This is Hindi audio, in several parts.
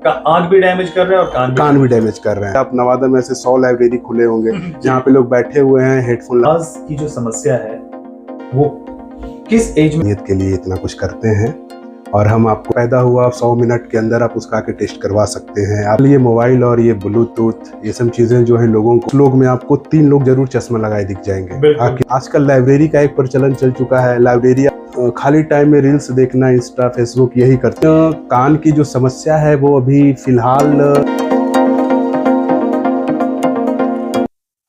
आंख भी डैमेज कर रहे हैं और कान भी डैमेज कर रहे हैं। आप नवादा में ऐसे 100 लाइब्रेरी खुले होंगे जहाँ पे लोग बैठे हुए हैं हेडफोन आवाज की जो समस्या है वो किस एज में के लिए इतना कुछ करते हैं। और हम आपको पैदा हुआ 100 मिनट के अंदर आप उसका आके टेस्ट करवा सकते हैं। आप ये मोबाइल और ये ब्लूटूथ ये सब चीजें जो है लोग में आपको 3 लोग जरूर चश्मा लगाए दिख जाएंगे। आजकल लाइब्रेरी का एक प्रचलन चल चुका है। लाइब्रेरी खाली टाइम में रील्स देखना, इंस्टा फेसबुक यही करते हैं। कान की जो समस्या है वो अभी फिलहाल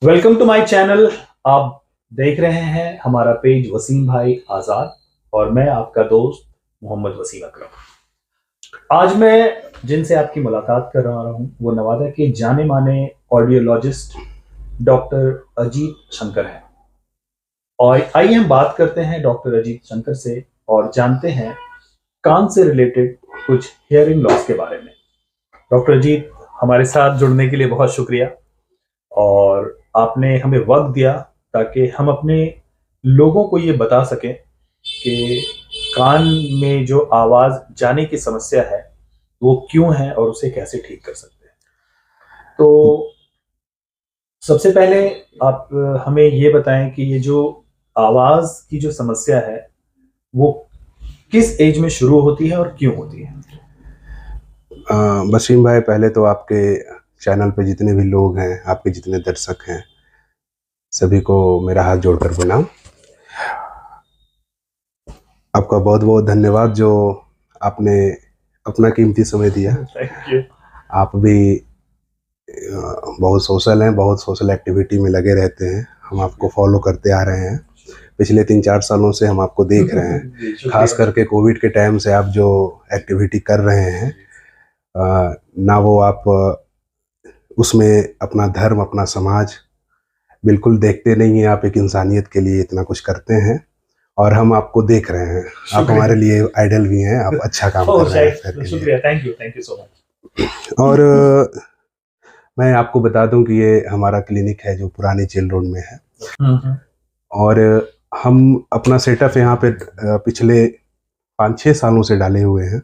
वेलकम टू माय चैनल। आप देख रहे हैं हमारा पेज वसीम भाई आजाद और मैं आपका दोस्त मोहम्मद वसीम अकरम। आज मैं जिनसे आपकी मुलाकात कर रहा हूं वो नवादा के जाने माने ऑडियोलॉजिस्ट डॉक्टर अजीत शंकर हैं। और आइए हम बात करते हैं डॉक्टर अजीत शंकर से और जानते हैं कान से रिलेटेड कुछ हियरिंग लॉस के बारे में। डॉक्टर अजीत, हमारे साथ जुड़ने के लिए बहुत शुक्रिया और आपने हमें वक्त दिया ताकि हम अपने लोगों को ये बता सकें कि कान में जो आवाज जाने की समस्या है वो क्यों है और उसे कैसे ठीक कर सकते हैं। तो सबसे पहले आप हमें ये बताएं कि ये जो आवाज की जो समस्या है वो किस एज में शुरू होती है और क्यों होती है। वसीम भाई, पहले तो आपके चैनल पे जितने भी लोग हैं, आपके जितने दर्शक हैं, सभी को मेरा हाथ जोड़कर प्रणाम। आपका बहुत बहुत धन्यवाद जो आपने अपना कीमती समय दिया। Thank you. आप भी बहुत सोशल हैं, बहुत सोशल एक्टिविटी में लगे रहते हैं। हम आपको फॉलो करते आ रहे हैं, पिछले 3-4 सालों से हम आपको देख रहे हैं। खास करके कोविड के टाइम से आप जो एक्टिविटी कर रहे हैं, ना वो आप उसमें अपना धर्म, अपना समाज बिल्कुल देखते नहीं हैं। आप एक इंसानियत के लिए इतना कुछ करते हैं और हम आपको देख रहे हैं। आप हमारे लिए आइडल भी हैं। आप अच्छा काम कर रहे हैं। शुक्रिया, थैंक यू सो मच। और मैं आपको बता दूं कि ये हमारा क्लिनिक है जो पुरानी जेल रोड में है और हम अपना सेटअप यहाँ पे पिछले 5-6 सालों से डाले हुए हैं।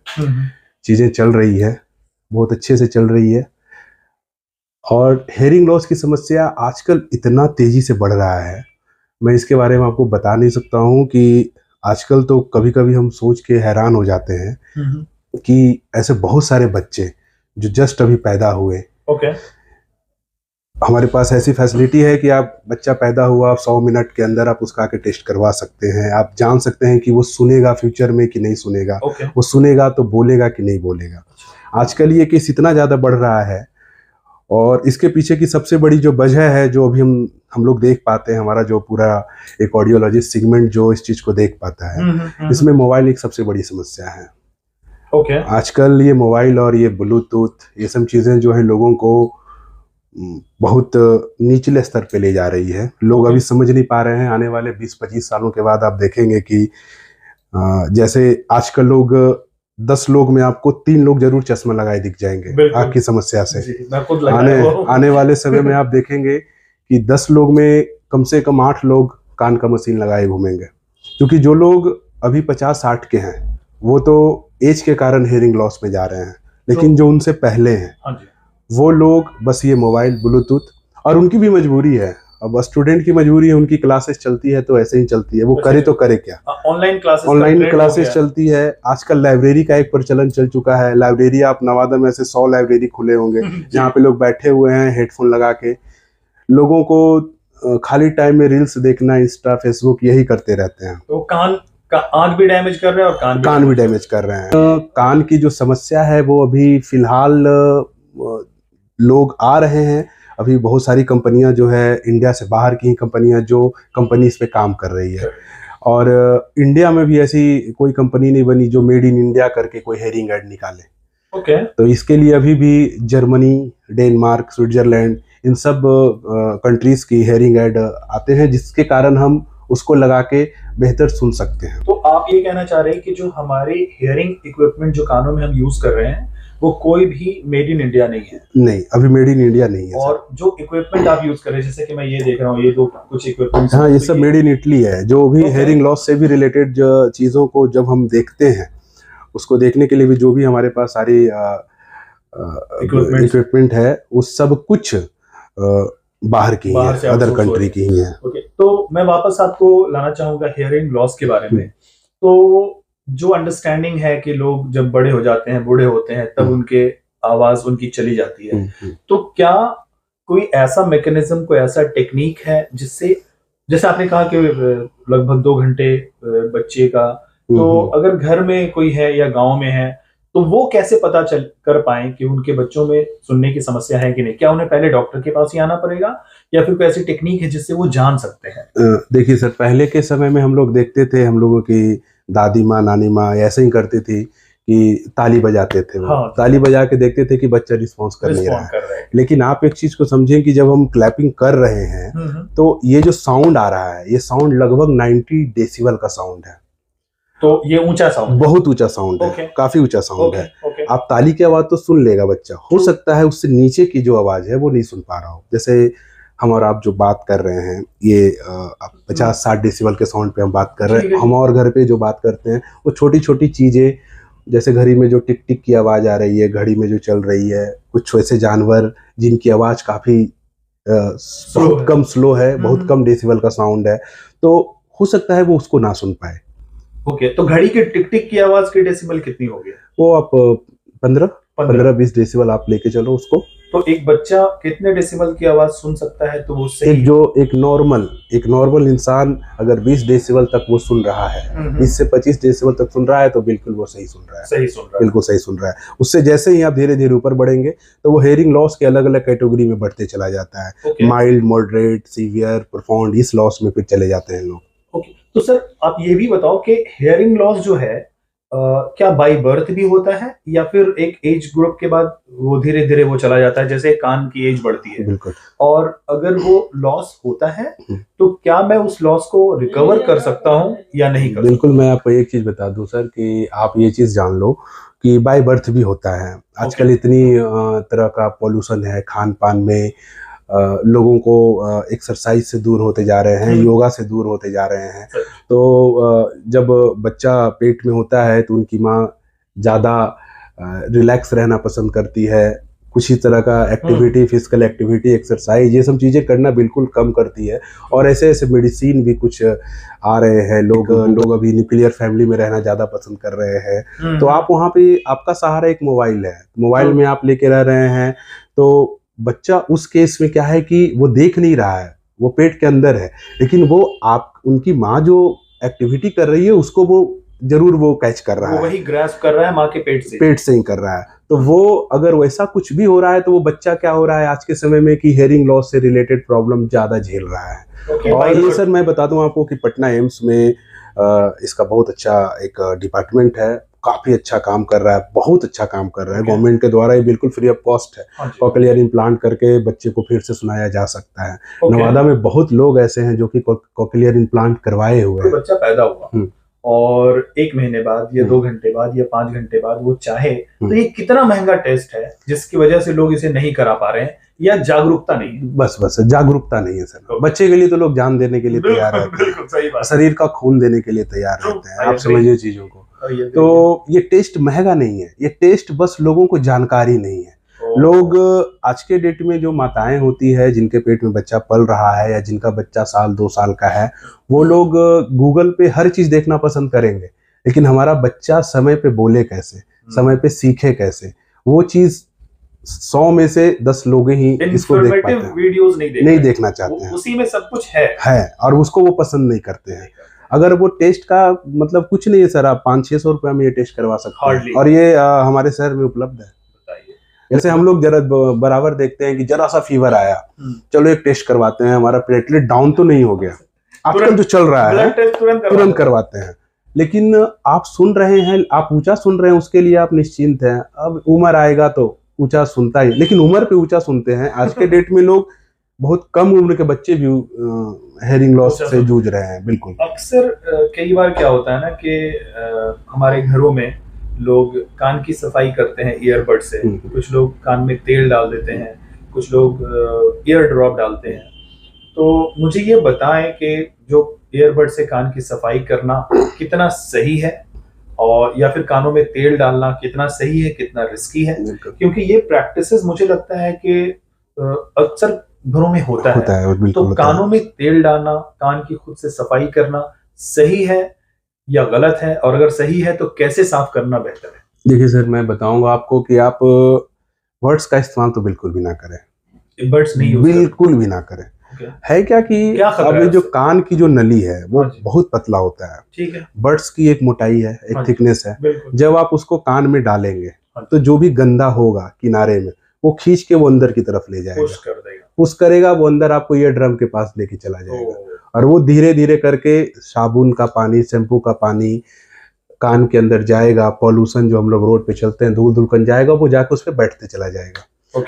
चीज़ें चल रही है, बहुत अच्छे से चल रही है। और हेयरिंग लॉस की समस्या आजकल इतना तेज़ी से बढ़ रहा है, मैं इसके बारे में आपको बता नहीं सकता हूँ कि आजकल तो कभी कभी हम सोच के हैरान हो जाते हैं कि ऐसे बहुत सारे बच्चे जो जस्ट अभी पैदा हुए, हमारे पास ऐसी फैसिलिटी है कि आप बच्चा पैदा हुआ 100 मिनट के अंदर आप उसका आके टेस्ट करवा सकते हैं। आप जान सकते हैं कि वो सुनेगा फ्यूचर में कि नहीं सुनेगा, वो सुनेगा तो बोलेगा कि नहीं बोलेगा। आजकल ये केस इतना ज़्यादा बढ़ रहा है और इसके पीछे की सबसे बड़ी जो वजह है, जो अभी हम लोग देख पाते हैं, हमारा जो पूरा एक ऑडियोलॉजिस्ट सेगमेंट जो इस चीज़ को देख पाता है, इसमें मोबाइल एक सबसे बड़ी समस्या है। आजकल ये मोबाइल और ये ब्लूटूथ ये सब चीज़ें जो है लोगों को बहुत निचले स्तर पे ले जा रही है। लोग अभी समझ नहीं पा रहे हैं। आने वाले 20-25 सालों के बाद आप देखेंगे कि जैसे आजकल लोग 10 लोग में आपको 3 लोग जरूर चश्मा लगाए दिख जाएंगे आँख की समस्या से। आने वाले समय में आप देखेंगे कि 10 लोग में कम से कम 8 लोग कान का मशीन लगाए घूमेंगे। क्योंकि जो लोग अभी 50-60 के हैं वो तो एज के कारण हेयरिंग लॉस में जा रहे हैं, लेकिन जो उनसे पहले हैं वो लोग बस ये मोबाइल ब्लूटूथ, और उनकी भी मजबूरी है। अब स्टूडेंट की मजबूरी है, उनकी क्लासेस चलती है तो ऐसे ही चलती है, वो करे तो करे क्या। ऑनलाइन क्लासेस चलती है। आजकल लाइब्रेरी का एक प्रचलन चल चुका है। लाइब्रेरी, आप नवादा में ऐसे 100 लाइब्रेरी खुले होंगे जहाँ पे लोग बैठे हुए हैं हेडफोन लगा के। लोगों को खाली टाइम में रील्स देखना, इंस्टा फेसबुक यही करते रहते हैं। तो आंख भी डैमेज कर रहे हैं और कान भी डैमेज कर रहे हैं। कान की जो समस्या है वो अभी फिलहाल लोग आ रहे हैं। अभी बहुत सारी कंपनियां जो है इंडिया से बाहर की कंपनियां जो कंपनी इस पे काम कर रही है, और इंडिया में भी ऐसी कोई कंपनी नहीं बनी जो मेड इन इंडिया करके कोई हेयरिंग ऐड निकाले। तो इसके लिए अभी भी जर्मनी, डेनमार्क, स्विट्जरलैंड, इन सब कंट्रीज की हेयरिंग ऐड आते हैं, जिसके कारण हम उसको लगा के बेहतर सुन सकते हैं। तो आप ये कहना चाह रहे हैं कि जो हमारे हियरिंग इक्विपमेंट जो कानों में हम यूज कर रहे हैं वो कोई भी मेड इन इंडिया नहीं है? नहीं, अभी मेड इन इंडिया नहीं है। और जो इक्विपमेंट आप यूज कर रहे हैं, जैसे कि मैं ये देख रहा हूँ, ये दो कुछ इक्विपमेंट, हाँ, ये सब मेड इन इटली है। जो भी हेयरिंग लॉस से भी रिलेटेड चीज़ों को जब हम देखते हैं, उसको देखने के लिए भी जो भी हमारे पास सारी इक्विपमेंट है वो सब कुछ बाहर की ही है, अदर कंट्री की ही है। ओके, तो मैं वापस आपको लाना चाहूंगा हियरिंग लॉस के बारे में। तो जो अंडरस्टैंडिंग है कि लोग जब बड़े हो जाते हैं, बूढ़े होते हैं, तब उनके आवाज उनकी चली जाती है, तो क्या कोई ऐसा मैकेनिज्म, कोई ऐसा टेक्निक है जिससे, जैसे आपने कहा कि लगभग 2 घंटे बच्चे का, तो अगर घर में कोई है या गांव में है, तो वो कैसे पता चल कर पाए कि उनके बच्चों में सुनने की समस्या है कि नहीं? क्या उन्हें पहले डॉक्टर के पास ही आना पड़ेगा या फिर कोई ऐसी टेक्निक है जिससे वो जान सकते हैं? देखिए सर, पहले के समय में हम लोग देखते थे, हम लोगों की दादी माँ, नानी माँ ऐसे ही करती थी कि ताली बजाते थे वो। हाँ, ताली बजा के देखते थे कि बच्चा रिस्पॉन्स कर नहीं रहा है। लेकिन आप एक चीज को समझें कि जब हम क्लैपिंग कर रहे हैं तो ये जो साउंड आ रहा है, ये साउंड लगभग 90 डेसिबल का साउंड है। तो ये ऊंचा साउंड, बहुत ऊंचा साउंड है, काफी ऊंचा साउंड है। आप ताली की आवाज तो सुन लेगा बच्चा, हो सकता है उससे नीचे की जो आवाज है वो नहीं सुन पा रहा हो। जैसे हम और आप जो बात कर रहे हैं, ये 50-60 डेसिबल के साउंड पे हम बात कर रहे हैं। हम और घर पे जो बात करते हैं वो छोटी छोटी चीजें, जैसे घड़ी में जो टिक टिक की आवाज आ रही है, घड़ी में जो चल रही है, कुछ वैसे जानवर जिनकी आवाज काफी बहुत कम स्लो है, बहुत कम डेसिबल का साउंड है, तो हो सकता है वो उसको ना सुन पाए। ओके, तो घड़ी के टिक टिक की आवाज की डेसिबल कितनी होगी? वो आप 15-20 डेसिबल आप लेके चलो उसको। तो एक बच्चा कितने डेसिबल की आवाज सुन सकता है? तो वो सही, एक नॉर्मल इंसान अगर 20 डेसिबल तक वो सुन रहा है, 20 से 25 डेसिबल तक सुन रहा है, तो बिल्कुल वो सही सुन रहा है, बिल्कुल सही सुन रहा है। उससे जैसे ही आप धीरे धीरे ऊपर बढ़ेंगे तो वो हेयरिंग लॉस के अलग अलग कैटेगरी में बढ़ते चला जाता है। माइल्ड, मॉडरेट, सीवियर, प्रोफाउंड, इस लॉस में फिर चले जाते हैं लोग। तो सर आप ये भी बताओ कि हेयरिंग लॉस जो है क्या बाय बर्थ भी होता है या फिर एक एज ग्रुप के बाद वो धीरे धीरे वो चला जाता है, जैसे कान की एज बढ़ती है? बिल्कुल। और अगर वो लॉस होता है तो क्या मैं उस लॉस को रिकवर कर सकता हूँ या नहीं कर? बिल्कुल, मैं आपको एक चीज बता दूं सर कि आप ये चीज जान लो कि बाय बर्थ भी होता है। आजकल इतनी तरह का पॉल्यूशन है, खान पान में लोगों को एक्सरसाइज से दूर होते जा रहे हैं, योगा से दूर होते जा रहे हैं। तो जब बच्चा पेट में होता है तो उनकी माँ ज़्यादा रिलैक्स रहना पसंद करती है, कुछ ही तरह का एक्टिविटी, फिजिकल एक्टिविटी, एक्सरसाइज, ये सब चीज़ें करना बिल्कुल कम करती है। और ऐसे ऐसे मेडिसिन भी कुछ आ रहे हैं। लोग अभी न्यूक्लियर फैमिली में रहना ज़्यादा पसंद कर रहे हैं। तो आप वहाँ पे, आपका सहारा एक मोबाइल है, मोबाइल में आप लेके रह रहे हैं, तो बच्चा उस केस में क्या है कि वो देख नहीं रहा है, वो पेट के अंदर है, लेकिन वो आप उनकी माँ जो एक्टिविटी कर रही है उसको वो जरूर वो कैच कर रहा है, वही ग्रास्प कर रहा है माँ के पेट से ही कर रहा है। तो वो अगर वैसा कुछ भी हो रहा है तो वो बच्चा क्या हो रहा है आज के समय में कि हेयरिंग लॉस से रिलेटेड प्रॉब्लम ज्यादा झेल रहा है। और ये सर मैं बता दूं आपको कि पटना एम्स में इसका बहुत अच्छा एक डिपार्टमेंट है, काफी अच्छा काम कर रहा है, बहुत अच्छा काम कर रहा है। गवर्नमेंट के द्वारा ये बिल्कुल फ्री ऑफ कॉस्ट है। कॉकलियर इम्प्लांट करके बच्चे को फिर से सुनाया जा सकता है। नवादा में बहुत लोग ऐसे हैं जो कि कॉकलियर इम्प्लांट करवाए हुए हैं। बच्चा पैदा हुआ और 1 महीने बाद या 2 घंटे बाद या 5 घंटे बाद वो चाहे, तो ये कितना महंगा टेस्ट है जिसकी वजह से लोग इसे नहीं करा पा रहे हैं या जागरूकता नहीं है? बस जागरूकता नहीं है सर। बच्चे के लिए तो लोग जान देने के लिए तैयार रहते हैं, शरीर का खून देने के लिए तैयार रहते हैं। आप समझिए चीजों को। तो ये टेस्ट महंगा नहीं है, ये टेस्ट बस लोगों को जानकारी नहीं है। लोग आज के डेट में जो माताएं होती है जिनके पेट में बच्चा पल रहा है या जिनका बच्चा 1-2 साल का है, वो लोग गूगल पे हर चीज देखना पसंद करेंगे, लेकिन हमारा बच्चा समय पे बोले कैसे, समय पे सीखे कैसे, वो चीज 100 में से 10 लोग ही इसको देख पाते हैं। वीडियोस नहीं देखना चाहते हैं, उसी में सब कुछ है और उसको वो पसंद नहीं करते हैं। अगर वो टेस्ट का मतलब कुछ नहीं है सर, आप 500-600 रुपए में ये टेस्ट करवा सकते हैं और ये हमारे शहर में उपलब्ध है। जैसे हम लोग जरा बराबर देखते हैं कि जरा सा फीवर आया, चलो एक टेस्ट करवाते हैं, हमारा प्लेटलेट डाउन तो नहीं हो गया, आजकल जो चल रहा है तुरंत करवाते हैं। लेकिन आप सुन रहे हैं, आप ऊंचा सुन रहे हैं, उसके लिए आप निश्चिंत हैं। अब उम्र आएगा तो ऊंचा सुनता ही, लेकिन उम्र पे ऊंचा सुनते हैं। आज के डेट में लोग, बहुत कम उम्र के बच्चे भी हेयरिंग लॉस से जूझ रहे हैं। बिल्कुल, अक्सर कई बार क्या होता है ना कि हमारे घरों में लोग कान की सफाई करते हैं ईयरबड से, कुछ लोग कान में तेल डाल देते हैं, कुछ लोग ईयर ड्रॉप डालते हैं। तो मुझे ये बताएं कि जो ईयरबड से कान की सफाई करना कितना सही है और या फिर कानों में तेल डालना कितना सही है, कितना रिस्की है, क्योंकि ये प्रैक्टिसेस मुझे लगता है कि अक्सर घरों में होता है। तो कानों में तेल डालना, कान की खुद से सफाई करना सही है या गलत है, और अगर सही है तो कैसे साफ करना बेहतर है? देखिए सर, मैं बताऊंगा आपको कि आप वर्ड्स का इस्तेमाल तो बिल्कुल भी ना करें, बर्ड्स नहीं बिल्कुल भी ना करें। है क्या कि अब जो कान की जो नली है वो बहुत पतला होता है, ठीक है। बर्ड्स की एक मोटाई है, एक थिकनेस है। जब आप उसको कान में डालेंगे तो जो भी गंदा होगा किनारे में वो खींच के वो अंदर की तरफ ले जाएगा, पुश करेगा, वो अंदर आपको ईयर ड्रम के पास लेके चला जाएगा, और वो धीरे धीरे करके साबुन का पानी, शैम्पू का पानी कान के अंदर जाएगा। पॉल्यूशन जो हम लोग रोड पे चलते हैं, धूल धुलकन जाएगा, वो जाके उस पर बैठते चला जाएगा।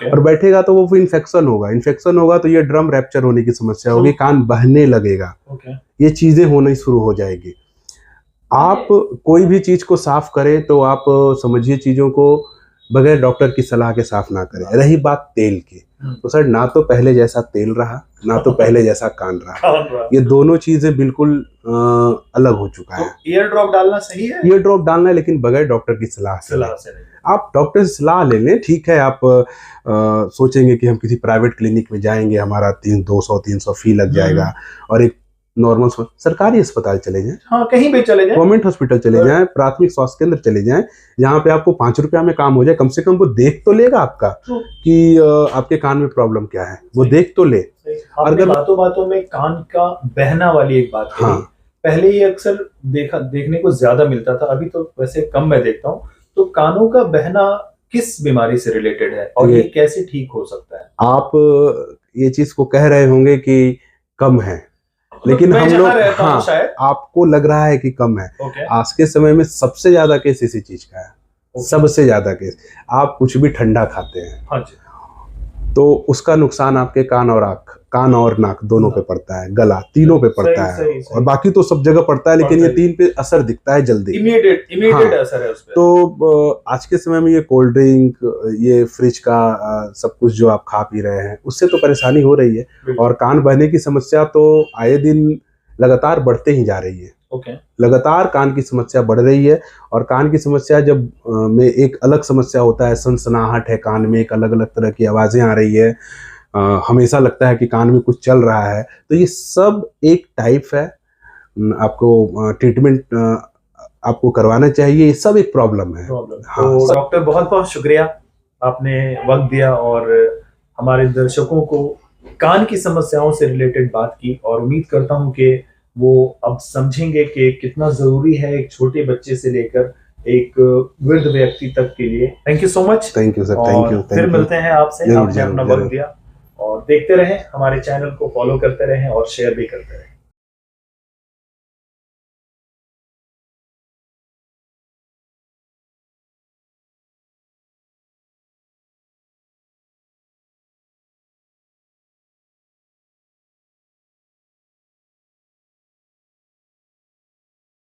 और बैठेगा तो वो इन्फेक्शन होगा, इन्फेक्शन होगा तो ये ड्रम रैप्चर होने की समस्या होगी, कान बहने लगेगा, ये चीजें होनी शुरू हो जाएगी। आप कोई भी चीज को साफ करें तो आप समझिए चीजों को बगैर डॉक्टर की सलाह के साफ ना करें। रही बात तेल की, तो सर ना तो पहले जैसा तेल रहा, ना तो पहले जैसा कान रहा, ये दोनों चीजें बिल्कुल अलग हो चुका है। ईयर ड्रॉप डालना सही है? ईयर ड्रॉप डालना है, लेकिन बगैर डॉक्टर की सलाह से नहीं। आप डॉक्टर से सलाह ले लें, ठीक है। आप सोचेंगे कि हम किसी प्राइवेट क्लिनिक में जाएंगे, हमारा 200-300 फी लग जाएगा, और एक नॉर्मल सरकारी अस्पताल चले जाएं, हाँ, कहीं भी चले जाएं, गवर्नमेंट हॉस्पिटल चले जाएं, प्राथमिक स्वास्थ्य केंद्र चले जाएं, जहाँ पे आपको 5 रुपया में काम हो जाए। कम से कम वो देख तो लेगा आपका कि आपके कान में प्रॉब्लम क्या है, वो देख तो ले। अगर बातों बातों में कान का बहना वाली एक बात, हाँ, पहले ये अक्सर देखने को ज्यादा मिलता था, अभी तो वैसे कम मैं देखता हूँ। तो कानों का बहना किस बीमारी से रिलेटेड है और ये कैसे ठीक हो सकता है? आप ये चीज को कह रहे होंगे कि कम है, लेकिन हम लोग, हाँ, आपको लग रहा है कि कम है। आज के समय में सबसे ज्यादा केस इसी चीज का है, सबसे ज्यादा केस। आप कुछ भी ठंडा खाते हैं, हाँ जी, तो उसका नुकसान आपके कान और आंख, कान और नाक दोनों पे पड़ता है, गला, तीनों पे पड़ता है, और बाकी तो सब जगह पड़ता है, लेकिन ये 3 पे असर दिखता है जल्दी, इमीडिएट असर है उसपे। तो आज के समय में ये कोल्ड ड्रिंक, ये फ्रिज का सब कुछ जो आप खा पी रहे हैं, उससे तो परेशानी हो रही है, और कान बहने की समस्या तो आए दिन लगातार बढ़ते ही जा रही है। लगातार कान की समस्या बढ़ रही है, और कान की समस्या जब में एक अलग समस्या होता है, सनसनाहट है कान में, एक अलग अलग तरह की आवाजें आ रही है, हमेशा लगता है कि कान में कुछ चल रहा है, तो ये सब एक टाइप है। आपको ट्रीटमेंट आपको करवाना चाहिए, ये सब एक प्रॉब्लम है। हाँ, तो डॉक्टर बहुत बहुत शुक्रिया, आपने वक्त दिया और हमारे दर्शकों को कान की समस्याओं से रिलेटेड बात की, और उम्मीद करता हूं कि वो अब समझेंगे कि कितना जरूरी है एक छोटे बच्चे से लेकर एक वृद्ध व्यक्ति तक के लिए। Thank you so much. Thank you sir, thank you. फिर मिलते हैं आपसे, आपने अपना वक्त दिया, और देखते रहें हमारे चैनल को, फॉलो करते रहें और शेयर भी करते रहें।